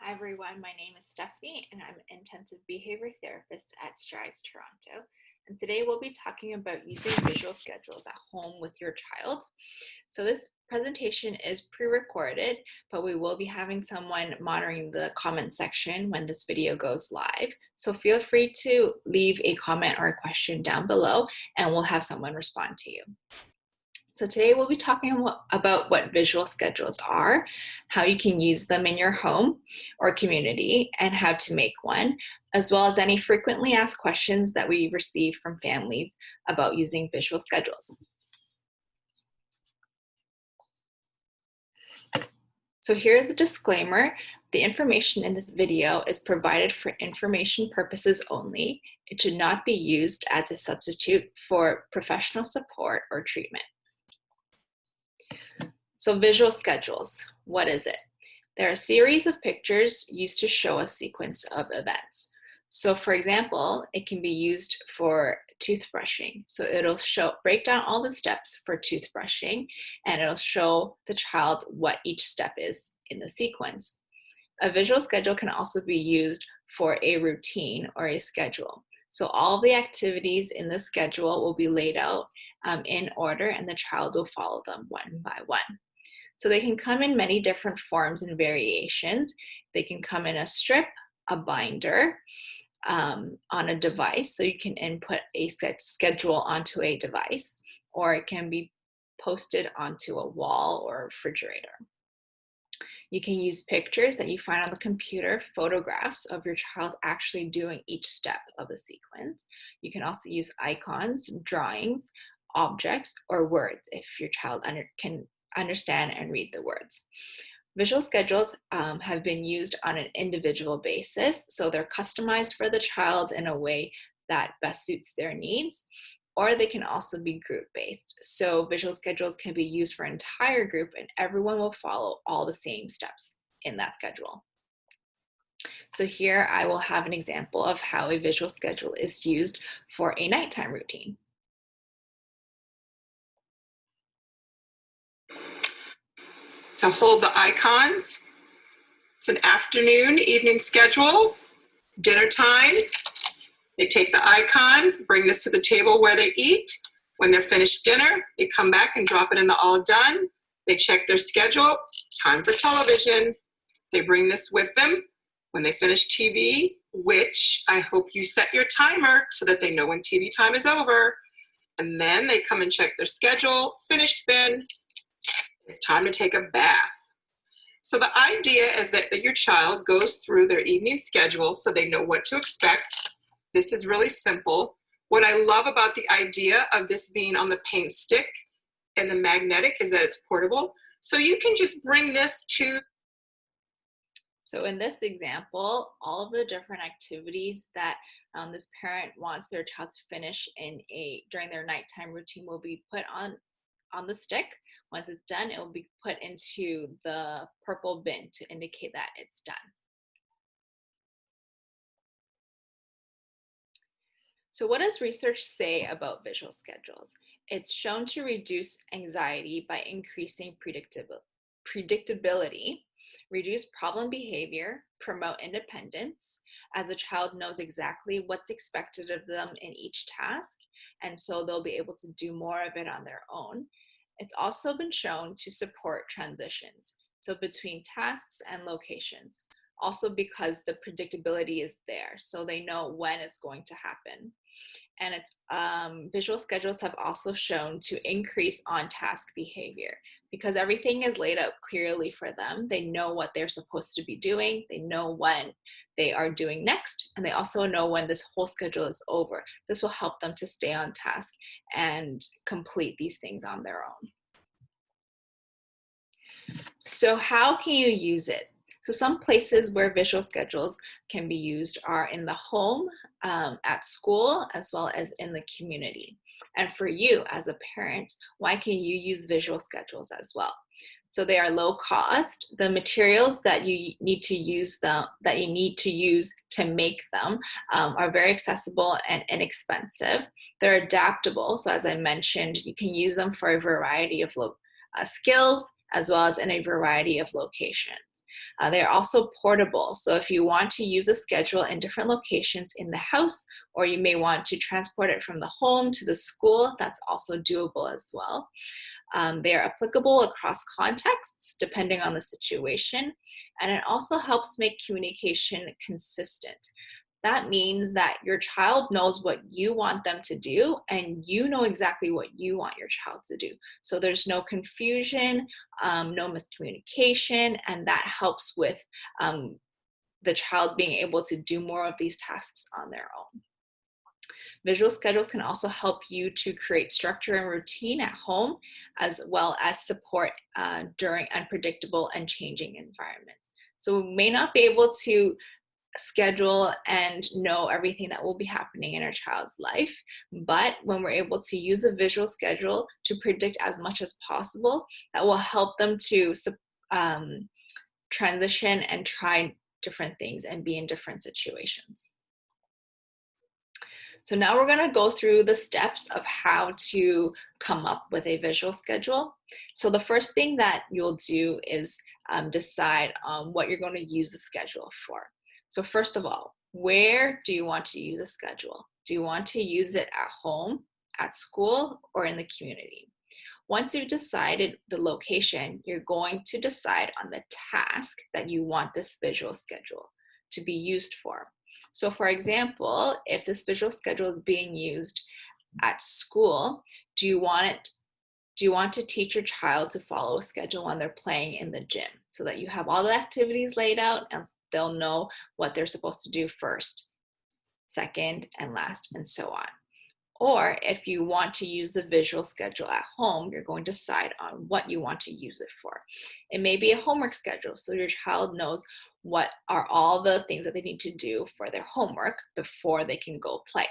Hi everyone, my name is Stephanie and I'm an intensive behavior therapist at Strides Toronto. And today we'll be talking about using visual schedules at home with your child. So this presentation is pre-recorded, but we will be having someone monitoring the comment section when this video goes live. So feel free to leave a comment or a question down below and we'll have someone respond to you. So today we'll be talking about what visual schedules are, how you can use them in your home or community, and how to make one, as well as any frequently asked questions that we receive from families about using visual schedules. So here's a disclaimer. The information in this video is provided for information purposes only. It should not be used as a substitute for professional support or treatment. So visual schedules, what is it? They're a series of pictures used to show a sequence of events. So for example, it can be used for toothbrushing. So it'll break down all the steps for toothbrushing and it'll show the child what each step is in the sequence. A visual schedule can also be used for a routine or a schedule. So all the activities in the schedule will be laid out in order and the child will follow them one by one. So they can come in many different forms and variations. They can come in a strip, a binder, on a device. So you can input a schedule onto a device, or it can be posted onto a wall or refrigerator. You can use pictures that you find on the computer, photographs of your child actually doing each step of the sequence. You can also use icons, drawings, objects, or words if your child can understand and read the words. Visual schedules have been used on an individual basis, so they're customized for the child in a way that best suits their needs, or they can also be group-based. So visual schedules can be used for an entire group and everyone will follow all the same steps in that schedule. So here I will have an example of how a visual schedule is used for a nighttime routine. To hold the icons. It's an afternoon, evening schedule, dinner time. They take the icon, bring this to the table where they eat. When they're finished dinner, they come back and drop it in the all done. They check their schedule, time for television. They bring this with them. When they finish TV, which I hope you set your timer so that they know when TV time is over. And then they come and check their schedule, finished bin. It's time to take a bath. So the idea is that your child goes through their evening schedule so they know what to expect. This is really simple. What I love about the idea of this being on the paint stick and the magnetic is that it's portable. So you can just bring this to. So in this example, all of the different activities that this parent wants their child to finish during their nighttime routine will be put on the stick. Once it's done, it will be put into the purple bin to indicate that it's done. So what does research say about visual schedules? It's shown to reduce anxiety by increasing predictability, reduce problem behavior, promote independence, as a child knows exactly what's expected of them in each task, and so they'll be able to do more of it on their own. It's also been shown to support transitions, so between tasks and locations, also because the predictability is there, so they know when it's going to happen. And visual schedules have also shown to increase on-task behavior because everything is laid out clearly for them. They know what they're supposed to be doing. They know when they are doing next, and they also know when this whole schedule is over. This will help them to stay on task and complete these things on their own. So how can you use it? So some places where visual schedules can be used are in the home, at school, as well as in the community. And for you as a parent, why can you use visual schedules as well? So they are low cost. The materials that you need to use to make them are very accessible and inexpensive. They're adaptable. So as I mentioned, you can use them for a variety of skills as well as in a variety of locations. They are also portable. So if you want to use a schedule in different locations in the house, or you may want to transport it from the home to the school, that's also doable as well. They are applicable across contexts depending on the situation, and it also helps make communication consistent. That means that your child knows what you want them to do, and you know exactly what you want your child to do. So there's no confusion, no miscommunication, and that helps with the child being able to do more of these tasks on their own. Visual schedules can also help you to create structure and routine at home, as well as support during unpredictable and changing environments. So we may not be able to schedule and know everything that will be happening in our child's life, but when we're able to use a visual schedule to predict as much as possible, that will help them to transition and try different things and be in different situations. So now we're going to go through the steps of how to come up with a visual schedule. So the first thing that you'll do is decide on what you're going to use the schedule for. So first of all, where do you want to use a schedule? Do you want to use it at home, at school, or in the community? Once you've decided the location, you're going to decide on the task that you want this visual schedule to be used for. So for example, if this visual schedule is being used at school, do you want to teach your child to follow a schedule when they're playing in the gym, so that you have all the activities laid out and they'll know what they're supposed to do first, second, and last, and so on? Or if you want to use the visual schedule at home, you're going to decide on what you want to use it for. It may be a homework schedule, so your child knows what are all the things that they need to do for their homework before they can go play.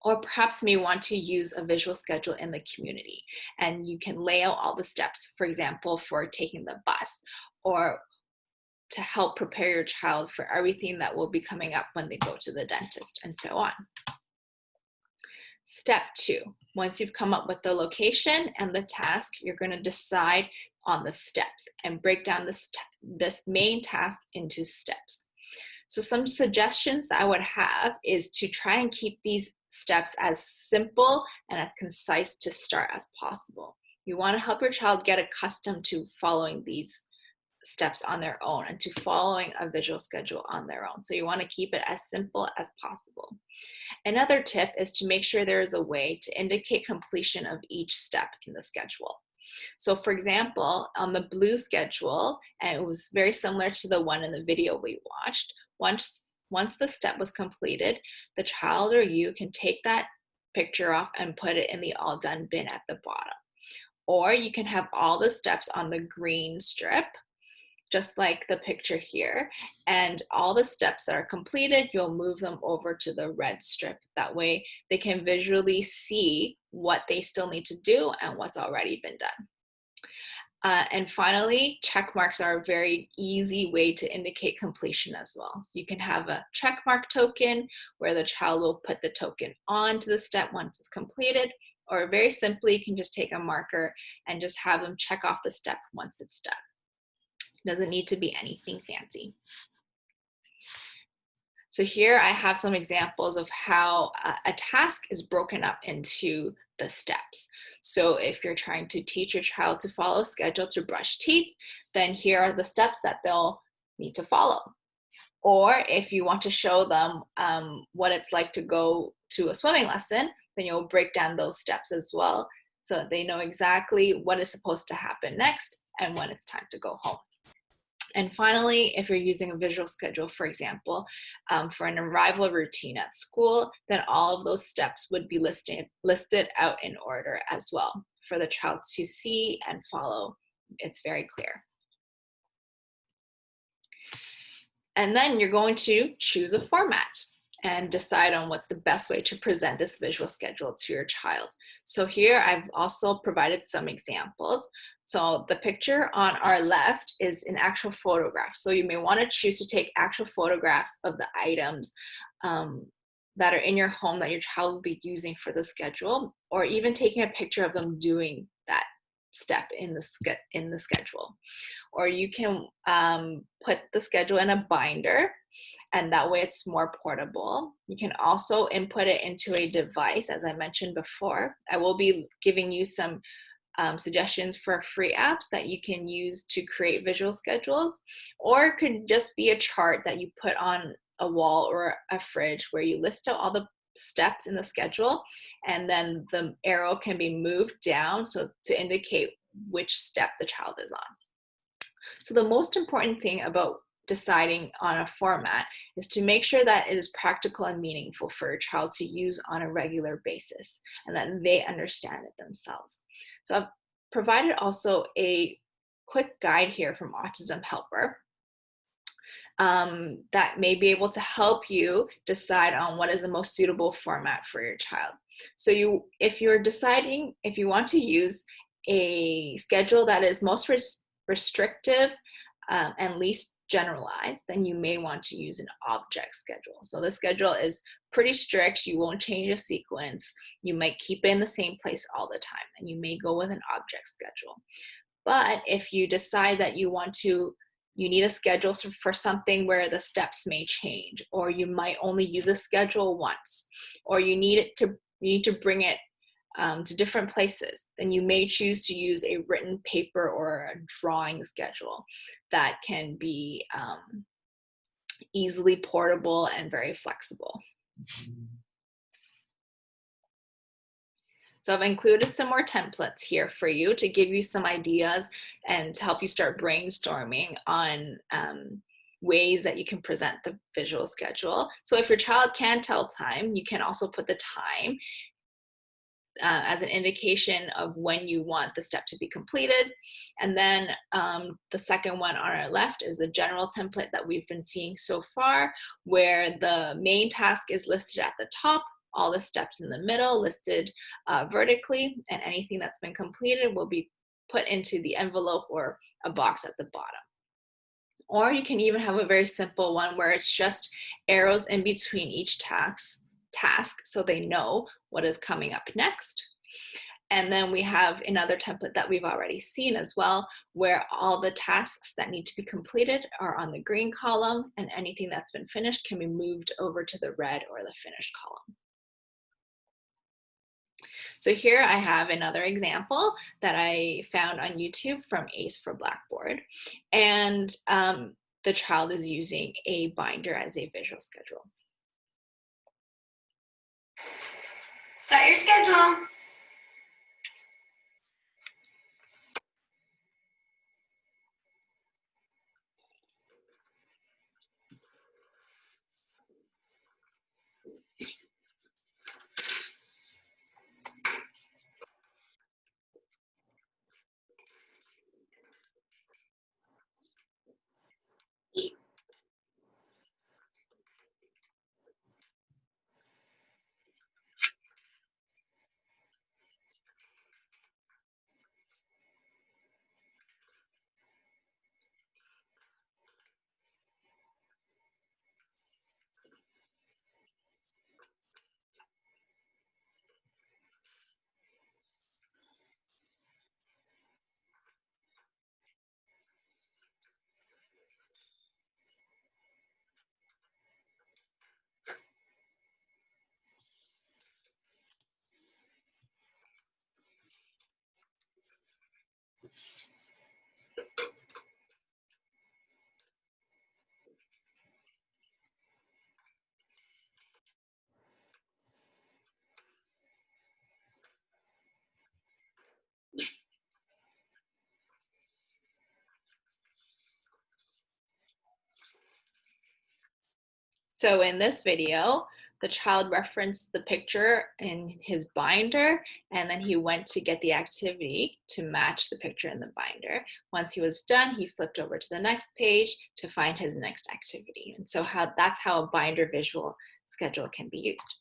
Or perhaps you may want to use a visual schedule in the community, and you can lay out all the steps, for example, for taking the bus, or to help prepare your child for everything that will be coming up when they go to the dentist, and so on. Step 2, once you've come up with the location and the task, you're going to decide on the steps and break down this main task into steps. So some suggestions that I would have is to try and keep these steps as simple and as concise to start as possible. You want to help your child get accustomed to following these steps on their own and to following a visual schedule on their own. So you want to keep it as simple as possible. Another tip is to make sure there is a way to indicate completion of each step in the schedule. So for example, on the blue schedule, and it was very similar to the one in the video we watched, once the step was completed, the child or you can take that picture off and put it in the all done bin at the bottom. Or you can have all the steps on the green strip, just like the picture here, and all the steps that are completed, you'll move them over to the red strip. That way they can visually see what they still need to do and what's already been done. And finally, check marks are a very easy way to indicate completion as well. So you can have a check mark token where the child will put the token onto the step once it's completed, or very simply, you can just take a marker and just have them check off the step once it's done. Doesn't need to be anything fancy. So here I have some examples of how a task is broken up into the steps. So if you're trying to teach your child to follow a schedule to brush teeth, then here are the steps that they'll need to follow. Or if you want to show them what it's like to go to a swimming lesson, then you'll break down those steps as well, so that they know exactly what is supposed to happen next and when it's time to go home. And finally, if you're using a visual schedule, for example, for an arrival routine at school, then all of those steps would be listed out in order as well for the child to see and follow. It's very clear. And then you're going to choose a format and decide on what's the best way to present this visual schedule to your child. So here I've also provided some examples. So the picture on our left is an actual photograph. So you may want to choose to take actual photographs of the items that are in your home that your child will be using for the schedule, or even taking a picture of them doing that step in the schedule. or you can put the schedule in a binder, and that way it's more portable. You can also input it into a device, as I mentioned before. I will be giving you some suggestions for free apps that you can use to create visual schedules, or it could just be a chart that you put on a wall or a fridge where you list out all the steps in the schedule, and then the arrow can be moved down so to indicate which step the child is on. So the most important thing about deciding on a format is to make sure that it is practical and meaningful for a child to use on a regular basis and that they understand it themselves. So I've provided also a quick guide here from Autism Helper that may be able to help you decide on what is the most suitable format for your child. So if you're deciding if you want to use a schedule that is most restrictive and least generalized, then you may want to use an object schedule. So the schedule is pretty strict. You won't change a sequence. You might keep it in the same place all the time, and you may go with an object schedule. But if you decide that you need a schedule for something where the steps may change, or you might only use a schedule once, or you need to bring it to different places, then you may choose to use a written paper or a drawing schedule that can be easily portable and very flexible. So I've included some more templates here for you to give you some ideas and to help you start brainstorming on ways that you can present the visual schedule. So if your child can tell time, you can also put the time as an indication of when you want the step to be completed. And then the second one on our left is the general template that we've been seeing so far, where the main task is listed at the top, all the steps in the middle listed vertically, and anything that's been completed will be put into the envelope or a box at the bottom. Or you can even have a very simple one where it's just arrows in between each task so they know what is coming up next. And then we have another template that we've already seen as well, where all the tasks that need to be completed are on the green column, and anything that's been finished can be moved over to the red or the finished column. So here I have another example that I found on YouTube from Ace for Blackboard. And the child is using a binder as a visual schedule. Start your schedule. So in this video, the child referenced the picture in his binder, and then he went to get the activity to match the picture in the binder. Once he was done, he flipped over to the next page to find his next activity. And so that's how a binder visual schedule can be used.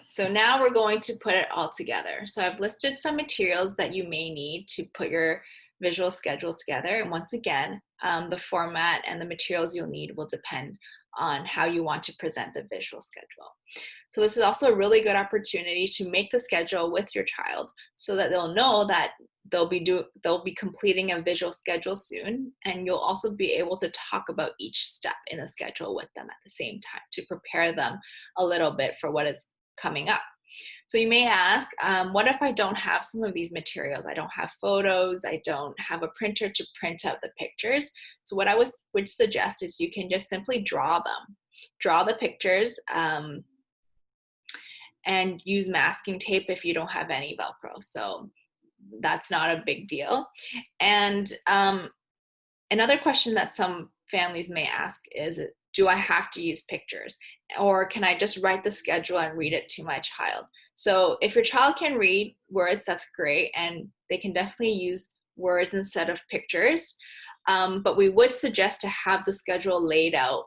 So now we're going to put it all together. So I've listed some materials that you may need to put your visual schedule together. And once again, the format and the materials you'll need will depend on how you want to present the visual schedule. So this is also a really good opportunity to make the schedule with your child so that they'll know that they'll be completing a visual schedule soon, and you'll also be able to talk about each step in the schedule with them at the same time to prepare them a little bit for what is coming up. So you may ask, what if I don't have some of these materials? I don't have photos, I don't have a printer to print out the pictures. So what I would suggest is you can just simply draw them. Draw the pictures and use masking tape if you don't have any Velcro. So that's not a big deal. And another question that some families may ask is, do I have to use pictures? Or can I just write the schedule and read it to my child? So if your child can read words, that's great. And they can definitely use words instead of pictures. But we would suggest to have the schedule laid out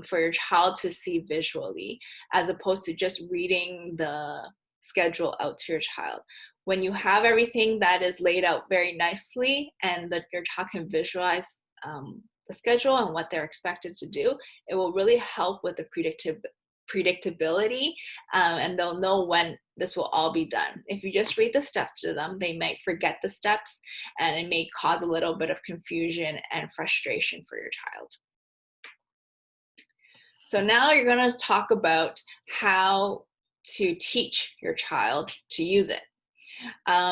for your child to see visually, as opposed to just reading the schedule out to your child. When you have everything that is laid out very nicely and that your child can visualize the schedule and what they're expected to do, it will really help with the predictability, and they'll know when this will all be done. If you just read the steps to them, they might forget the steps, and it may cause a little bit of confusion and frustration for your child. So now you're going to talk about how to teach your child to use it.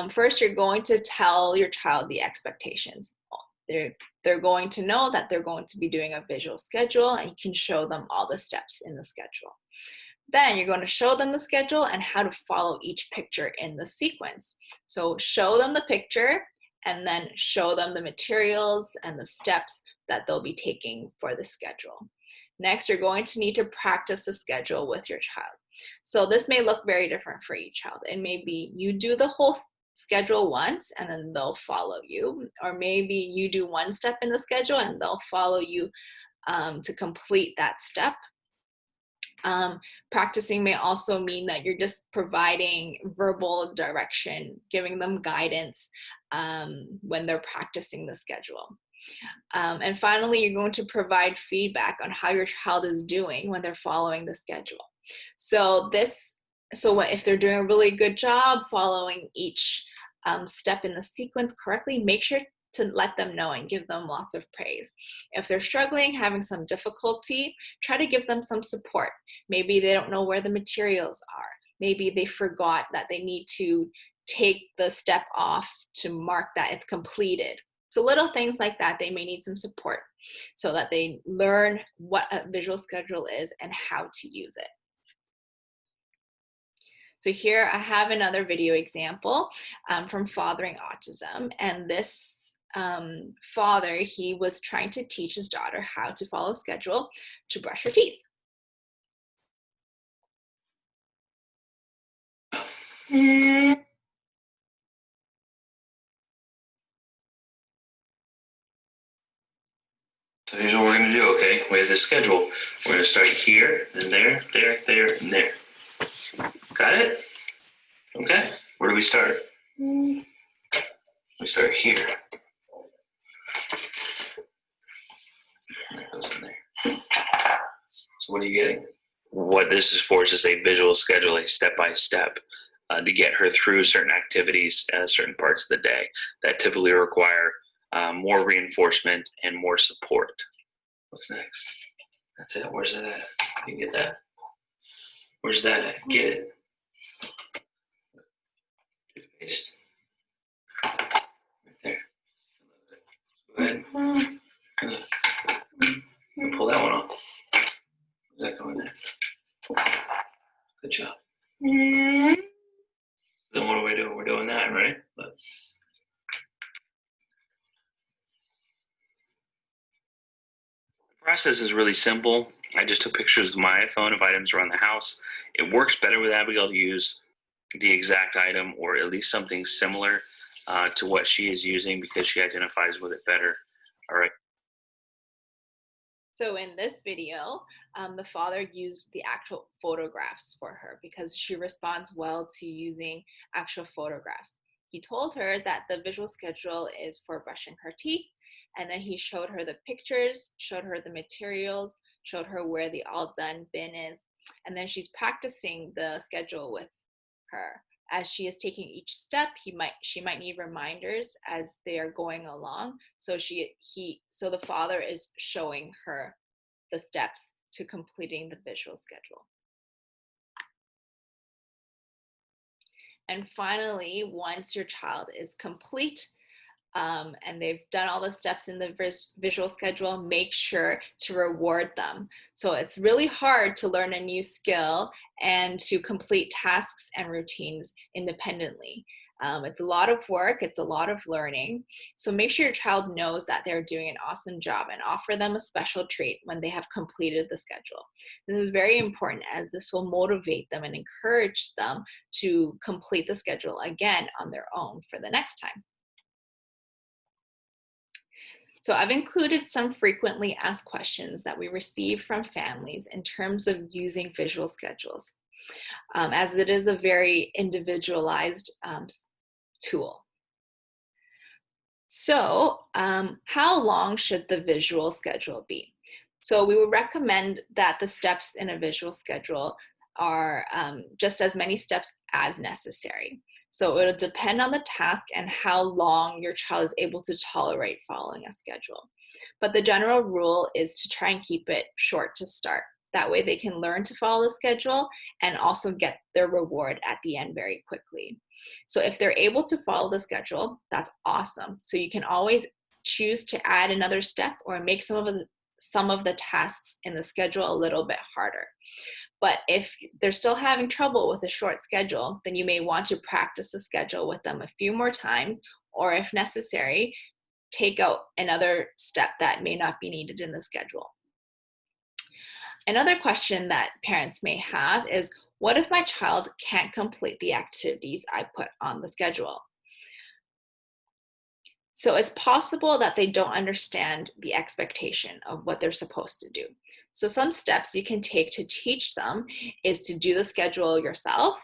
First, you're going to tell your child the expectations. They're going to know that they're going to be doing a visual schedule, and you can show them all the steps in the schedule. Then you're going to show them the schedule and how to follow each picture in the sequence. So show them the picture and then show them the materials and the steps that they'll be taking for the schedule. Next, you're going to need to practice the schedule with your child. So this may look very different for each child. It may be you do the whole schedule once and then they'll follow you, or maybe you do one step in the schedule and they'll follow you to complete that step. Practicing may also mean that you're just providing verbal direction, giving them guidance when they're practicing the schedule. And finally, you're going to provide feedback on how your child is doing when they're following the schedule. So if they're doing a really good job following each step in the sequence correctly, make sure to let them know and give them lots of praise. If they're struggling, having some difficulty, try to give them some support. Maybe they don't know where the materials are. Maybe they forgot that they need to take the step off to mark that it's completed. So little things like that, they may need some support so that they learn what a visual schedule is and how to use it. So here I have another video example from Fathering Autism, and this father, he was trying to teach his daughter how to follow a schedule to brush her teeth. So here's what we're going to do, okay? We have this schedule. We're going to start here, then there, there, and there. Got it? Okay. Where do we start? We start here. That goes in there. So what are you getting? What this is for is just a visual schedule, a step-by-step, to get her through certain activities, certain parts of the day that typically require more reinforcement and more support. What's next? That's it. Where's that at? You get that? Where's that at? Get it. Toothpaste. Right there. Go ahead. You pull that one off. Where's that going there? Good job. Then what do we do? We're doing that, right? But the process is really simple. I just took pictures with my iPhone of items around the house. It works better with Abigail to use the exact item or at least something similar to what she is using because she identifies with it better. All right. So in this video, the father used the actual photographs for her because she responds well to using actual photographs. He told her that the visual schedule is for brushing her teeth, and then he showed her the pictures, showed her the materials, showed her where the all done bin is, and then she's practicing the schedule with her as she is taking each step, she might need reminders as they are going along. So the father is showing her the steps to completing the visual schedule. And finally, once your child is complete and they've done all the steps in the visual schedule, make sure to reward them. So it's really hard to learn a new skill and to complete tasks and routines independently. It's a lot of work, it's a lot of learning. So make sure your child knows that they're doing an awesome job and offer them a special treat when they have completed the schedule. This is very important as this will motivate them and encourage them to complete the schedule again on their own for the next time. So I've included some frequently asked questions that we receive from families in terms of using visual schedules, as it is a very individualized tool. So how long should the visual schedule be? So we would recommend that the steps in a visual schedule are just as many steps as necessary. So it'll depend on the task and how long your child is able to tolerate following a schedule. But the general rule is to try and keep it short to start. That way they can learn to follow the schedule and also get their reward at the end very quickly. So if they're able to follow the schedule, that's awesome. So you can always choose to add another step or make some of the tasks in the schedule a little bit harder. But if they're still having trouble with a short schedule, then you may want to practice the schedule with them a few more times, or if necessary, take out another step that may not be needed in the schedule. Another question that parents may have is, what if my child can't complete the activities I put on the schedule? So it's possible that they don't understand the expectation of what they're supposed to do. So some steps you can take to teach them is to do the schedule yourself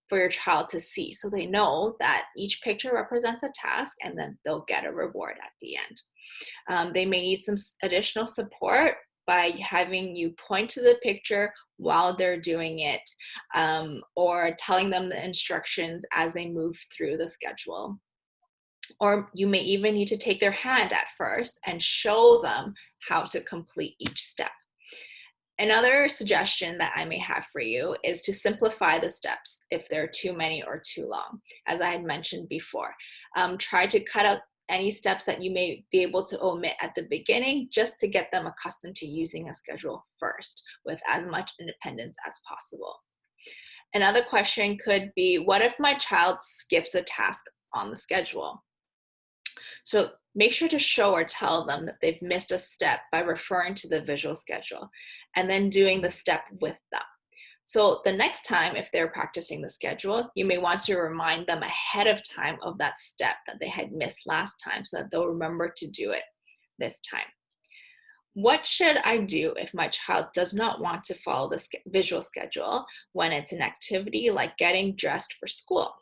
for your child to see, so they know that each picture represents a task and then they'll get a reward at the end. They may need some additional support by having you point to the picture while they're doing it, or telling them the instructions as they move through the schedule. Or you may even need to take their hand at first and show them how to complete each step. Another suggestion that I may have for you is to simplify the steps if they're too many or too long. As I had mentioned before, try to cut out any steps that you may be able to omit at the beginning, just to get them accustomed to using a schedule first with as much independence as possible. Another question could be, what if my child skips a task on the schedule? So make sure to show or tell them that they've missed a step by referring to the visual schedule and then doing the step with them. So the next time, if they're practicing the schedule, you may want to remind them ahead of time of that step that they had missed last time so that they'll remember to do it this time. What should I do if my child does not want to follow the visual schedule when it's an activity like getting dressed for school?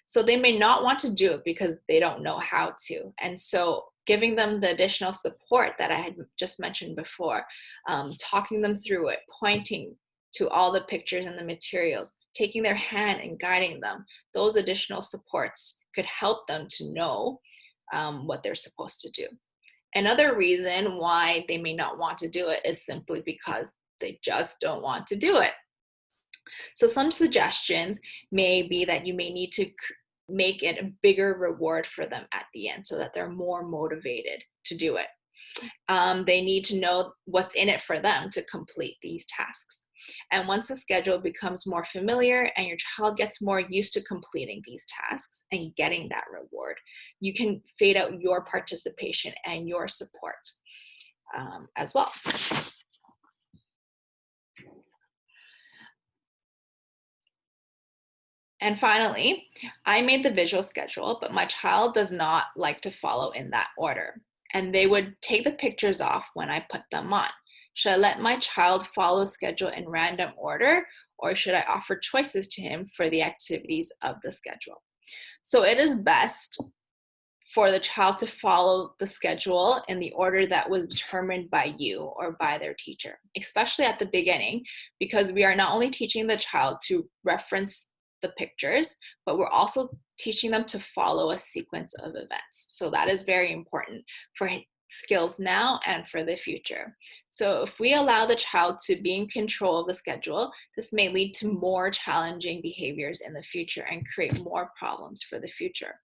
So they may not want to do it because they don't know how to. And so giving them the additional support that I had just mentioned before, talking them through it, pointing to all the pictures and the materials, taking their hand and guiding them, those additional supports could help them to know what they're supposed to do. Another reason why they may not want to do it is simply because they just don't want to do it. So some suggestions may be that you may need to make it a bigger reward for them at the end so that they're more motivated to do it. They need to know what's in it for them to complete these tasks. And once the schedule becomes more familiar and your child gets more used to completing these tasks and getting that reward, you can fade out your participation and your support as well. And finally, I made the visual schedule, but my child does not like to follow in that order. And they would take the pictures off when I put them on. Should I let my child follow the schedule in random order, or should I offer choices to him for the activities of the schedule? So it is best for the child to follow the schedule in the order that was determined by you or by their teacher, especially at the beginning, because we are not only teaching the child to reference the pictures, but we're also teaching them to follow a sequence of events. So that is very important for skills now and for the future. So if we allow the child to be in control of the schedule, this may lead to more challenging behaviors in the future and create more problems for the future.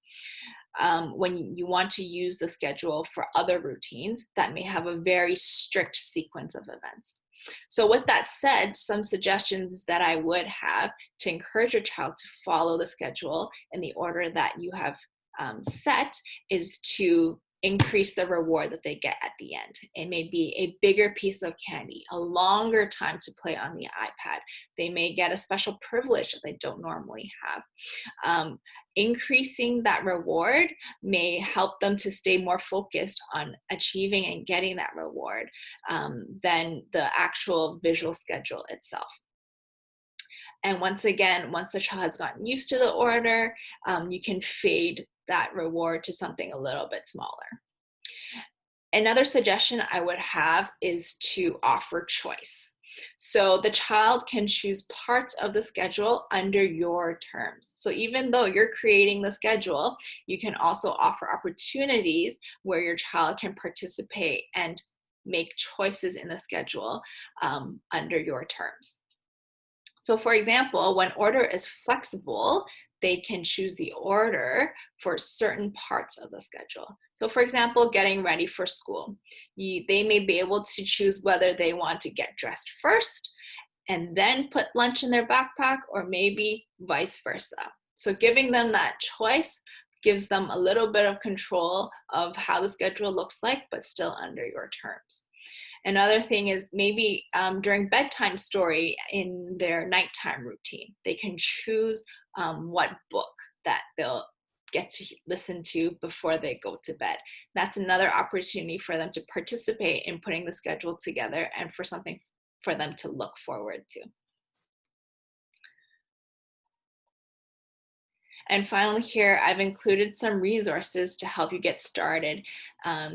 When you want to use the schedule for other routines that may have a very strict sequence of events. So with that said, some suggestions that I would have to encourage your child to follow the schedule in the order that you have set is to increase the reward that they get at the end. It may be a bigger piece of candy, a longer time to play on the iPad. They may get a special privilege that they don't normally have. Increasing that reward may help them to stay more focused on achieving and getting that reward than the actual visual schedule itself. And once again, once the child has gotten used to the order, you can fade that reward to something a little bit smaller. Another suggestion I would have is to offer choice. So the child can choose parts of the schedule under your terms. So even though you're creating the schedule, you can also offer opportunities where your child can participate and make choices in the schedule under your terms. So for example, when order is flexible, they can choose the order for certain parts of the schedule. So for example, getting ready for school. They may be able to choose whether they want to get dressed first and then put lunch in their backpack, or maybe vice versa. So giving them that choice gives them a little bit of control of how the schedule looks like, but still under your terms. Another thing is maybe during bedtime story in their nighttime routine, they can choose what book that they'll get to listen to before they go to bed. That's another opportunity for them to participate in putting the schedule together and for something for them to look forward to. And finally here, I've included some resources to help you get started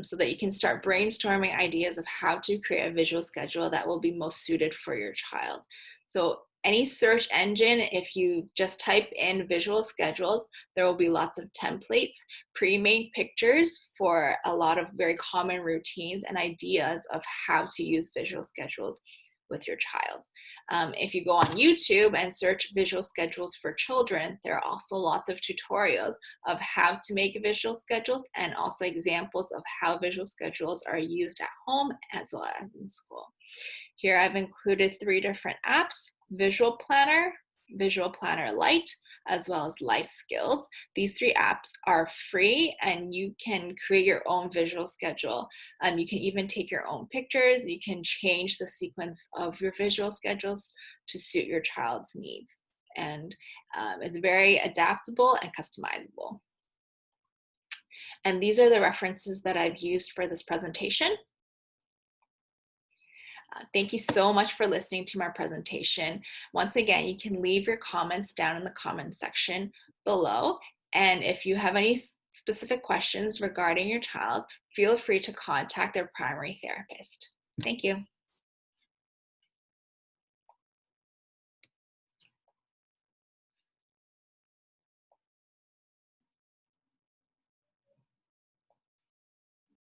so that you can start brainstorming ideas of how to create a visual schedule that will be most suited for your child. So any search engine, if you just type in visual schedules, there will be lots of templates, pre-made pictures for a lot of very common routines and ideas of how to use visual schedules with your child. If you go on YouTube and search visual schedules for children, there are also lots of tutorials of how to make visual schedules and also examples of how visual schedules are used at home as well as in school. Here I've included 3 different apps: Visual Planner, Visual Planner Lite, as well as Life Skills. These 3 apps are free and you can create your own visual schedule. You can even take your own pictures. You can change the sequence of your visual schedules to suit your child's needs. And it's very adaptable and customizable. And these are the references that I've used for this presentation. Thank you so much for listening to my presentation. Once again, you can leave your comments down in the comments section below. And if you have any specific questions regarding your child, feel free to contact their primary therapist. Thank you.